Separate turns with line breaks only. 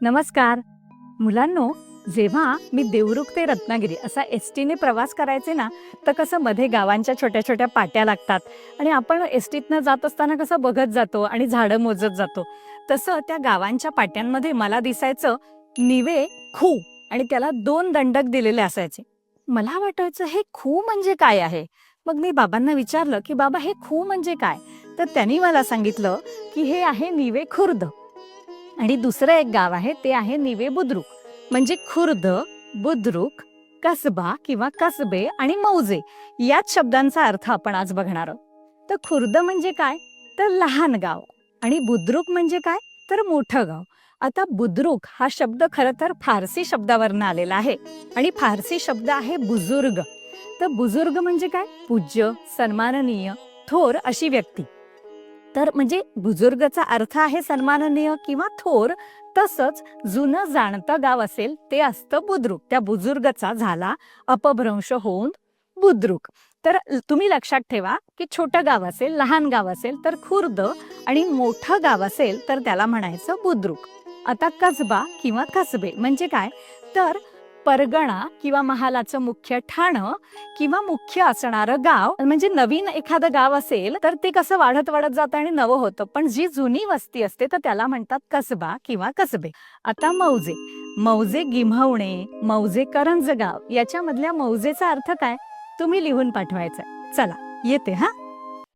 नमस्कार मुलांनो. जेव्हा मी देवरुख ते रत्नागिरी असा एसटीने प्रवास करायचे ना, तर कसं मध्ये गावांच्या छोट्या छोट्या पाट्या लागतात आणि आपण एसटीतनं जात असताना कसं बघत जातो आणि झाडं मोजत जातो. तसं त्या गावांच्या पाट्यांमध्ये मला दिसायचं निवे खूह आणि त्याला 2 दंडक दिलेले असायचे. मला वाटायचं हे खूह म्हणजे काय आहे. मग मी बाबांना विचारलं की बाबा हे खूह म्हणजे काय. तर त्यांनी मला सांगितलं की हे आहे निवे खुर्द आणि दुसरं एक गाव आहे ते आहे निवे बुद्रुक. म्हणजे खुर्द, बुद्रुक, कसबा किंवा कसबे आणि मौजे याच शब्दांचा अर्थ आपण आज बघणार आहोत. तर खुर्द म्हणजे काय, तर लहान गाव. आणि बुद्रुक म्हणजे काय, तर मोठं गाव. आता बुद्रुक हा शब्द खरं तर फारसी शब्दावरनं आलेला आहे आणि फारसी शब्द आहे बुजुर्ग. तर बुजुर्ग म्हणजे काय, पूज्य, सन्माननीय, थोर अशी व्यक्ती. तर म्हणजे बुजुर्गचा अर्थ आहे सन्माननीय किंवा थोर. तसंच जुनं जाणतं गाव असेल ते असतं बुद्रुक. त्या बुजुर्गचा झाला अपभ्रंश होऊन बुद्रुक. तर तुम्ही लक्षात ठेवा की छोटं गाव असेल, लहान गाव असेल तर खुर्द आणि मोठं गाव असेल तर त्याला म्हणायचं बुद्रुक. आता कसबा किंवा कसबे म्हणजे काय, तर परगणा किंवा महालाचं मुख्य ठाणं किंवा मुख्य असणारं गाव. म्हणजे नवीन एखादं गाव असेल तर ते कसं वाढत वाढत जातं आणि नवं होतं, पण जी जुनी वस्ती असते तर त्याला म्हणतात कसबा किंवा कसबे. आता मौजे, मौजे गिम्हवणे, मौजे करंजगाव याच्यामधल्या मौजेचा अर्थ काय तुम्ही लिहून पाठवायचा. चला येते हा.